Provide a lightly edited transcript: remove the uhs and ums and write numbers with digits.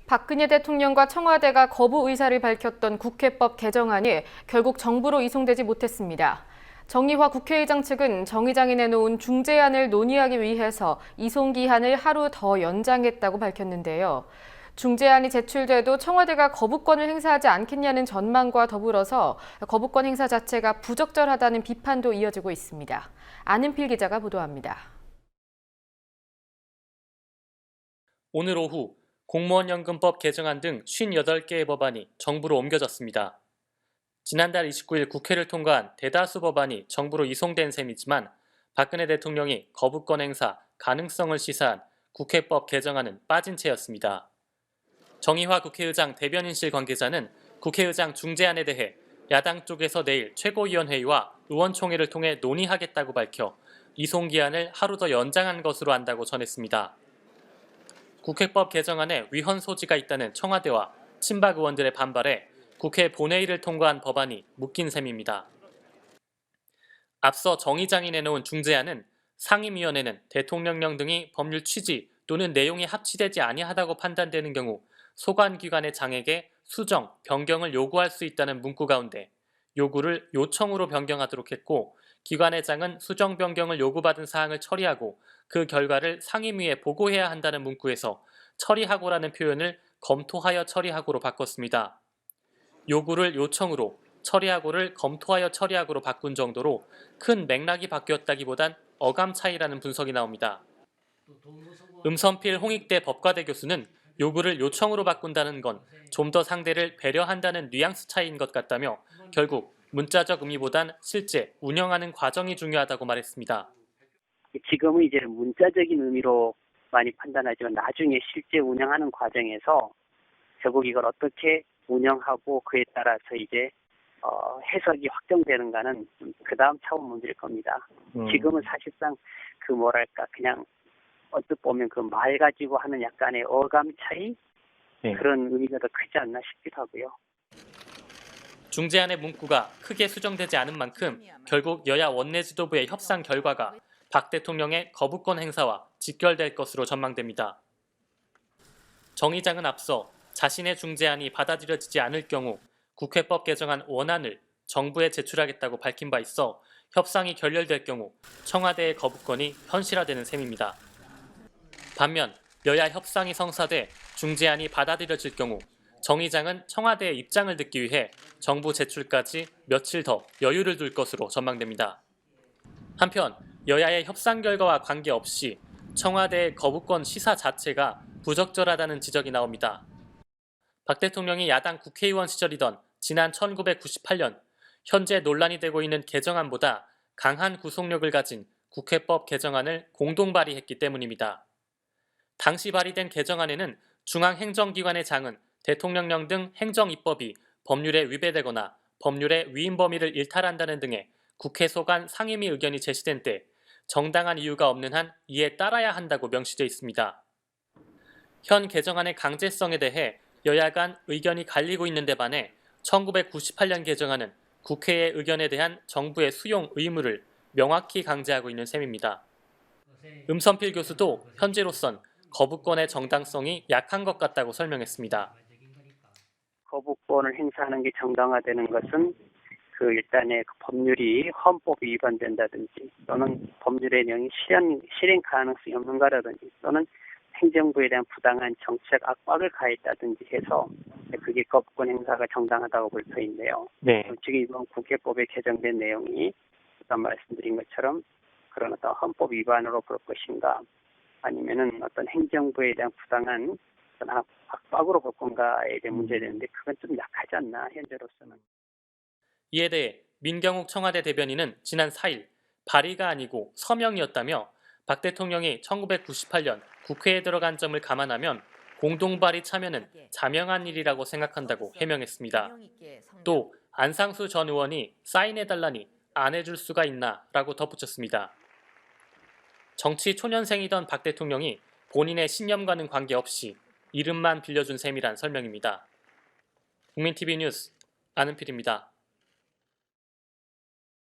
박근혜 대통령과 청와대가 거부 의사를 밝혔던 국회법 개정안이 결국 정부로 이송되지 못했습니다. 정의화 국회의장 측은 정 의장이 내놓은 중재안을 논의하기 위해서 이송 기한을 하루 더 연장했다고 밝혔는데요. 중재안이 제출돼도 청와대가 거부권을 행사하지 않겠냐는 전망과 더불어서 거부권 행사 자체가 부적절하다는 비판도 이어지고 있습니다. 안은필 기자가 보도합니다. 오늘 오후 공무원연금법 개정안 등 58개의 법안이 정부로 옮겨졌습니다. 지난달 29일 국회를 통과한 대다수 법안이 정부로 이송된 셈이지만 박근혜 대통령이 거부권 행사 가능성을 시사한 국회법 개정안은 빠진 채였습니다. 정의화 국회의장 대변인실 관계자는 국회의장 중재안에 대해 야당 쪽에서 내일 최고위원회의와 의원총회를 통해 논의하겠다고 밝혀 이송기한을 하루 더 연장한 것으로 안다고 전했습니다. 국회법 개정안에 위헌 소지가 있다는 청와대와 친박 의원들의 반발에 국회 본회의를 통과한 법안이 묶인 셈입니다. 앞서 정 의장이 내놓은 중재안은 상임위원회는 대통령령 등이 법률 취지 또는 내용이 합치되지 아니하다고 판단되는 경우 소관기관의 장에게 수정, 변경을 요구할 수 있다는 문구 가운데 요구를 요청으로 변경하도록 했고 기관의 장은 수정 변경을 요구받은 사항을 처리하고 그 결과를 상임위에 보고해야 한다는 문구에서 처리하고라는 표현을 검토하여 처리하고로 바꿨습니다. 요구를 요청으로, 처리하고를 검토하여 처리하고로 바꾼 정도로 큰 맥락이 바뀌었다기보단 어감 차이라는 분석이 나옵니다. 음선필 홍익대 법과대 교수는 요구를 요청으로 바꾼다는 건 좀 더 상대를 배려한다는 뉘앙스 차이인 것 같다며 결국 문자적 의미보단 실제 운영하는 과정이 중요하다고 말했습니다. 지금은 이제 문자적인 의미로 많이 판단하지만 나중에 실제 운영하는 과정에서 결국 이걸 어떻게 운영하고 그에 따라서 이제 해석이 확정되는가는 그 다음 차원 문제일 겁니다. 지금은 사실상 그냥 언뜻 보면 그 말 가지고 하는 약간의 어감 차이 그런 의미가 더 크지 않나 싶기도 하고요. 중재안의 문구가 크게 수정되지 않은 만큼 결국 여야 원내 지도부의 협상 결과가 박 대통령의 거부권 행사와 직결될 것으로 전망됩니다. 정 의장은 앞서 자신의 중재안이 받아들여지지 않을 경우 국회법 개정안 원안을 정부에 제출하겠다고 밝힌 바 있어 협상이 결렬될 경우 청와대의 거부권이 현실화되는 셈입니다. 반면 여야 협상이 성사돼 중재안이 받아들여질 경우 정 의장은 청와대의 입장을 듣기 위해 정부 제출까지 며칠 더 여유를 둘 것으로 전망됩니다. 한편 여야의 협상 결과와 관계없이 청와대의 거부권 시사 자체가 부적절하다는 지적이 나옵니다. 박 대통령이 야당 국회의원 시절이던 지난 1998년 현재 논란이 되고 있는 개정안보다 강한 구속력을 가진 국회법 개정안을 공동 발의했기 때문입니다. 당시 발의된 개정안에는 중앙행정기관의 장은 대통령령 등 행정입법이 법률에 위배되거나 법률의 위임 범위를 일탈한다는 등의 국회 소관 상임위 의견이 제시된 때 정당한 이유가 없는 한 이에 따라야 한다고 명시되어 있습니다. 현 개정안의 강제성에 대해 여야 간 의견이 갈리고 있는 데 반해 1998년 개정안은 국회의 의견에 대한 정부의 수용 의무를 명확히 강제하고 있는 셈입니다. 음선필 교수도 현재로선 거부권의 정당성이 약한 것 같다고 설명했습니다. 거부권을 행사하는 게 정당화되는 것은 일단의 법률이 헌법 위반된다든지 또는 법률의 내용이 실행 가능성이 없는가라든지 또는 행정부에 대한 부당한 정책 압박을 가했다든지 해서 그게 거부권 행사가 정당하다고 볼 터인데요. 솔직히 이번 국회법에 개정된 내용이 아까 말씀드린 것처럼 그런 어떤 헌법 위반으로 볼 것인가 아니면은 어떤 행정부에 대한 부당한 어떤 압박으로 볼 건가에 대한 문제되는데 그건 좀 약하지 않나 현재로서는. 이에 대해 민경욱 청와대 대변인은 지난 4일 발의가 아니고 서명이었다며 박 대통령이 1998년 국회에 들어간 점을 감안하면 공동발의 참여는 자명한 일이라고 생각한다고 해명했습니다. 또 안상수 전 의원이 사인해달라니 안 해줄 수가 있나 라고 덧붙였습니다. 정치 초년생이던 박 대통령이 본인의 신념과는 관계없이 이름만 빌려준 셈이란 설명입니다. 국민TV 뉴스 안은필입니다.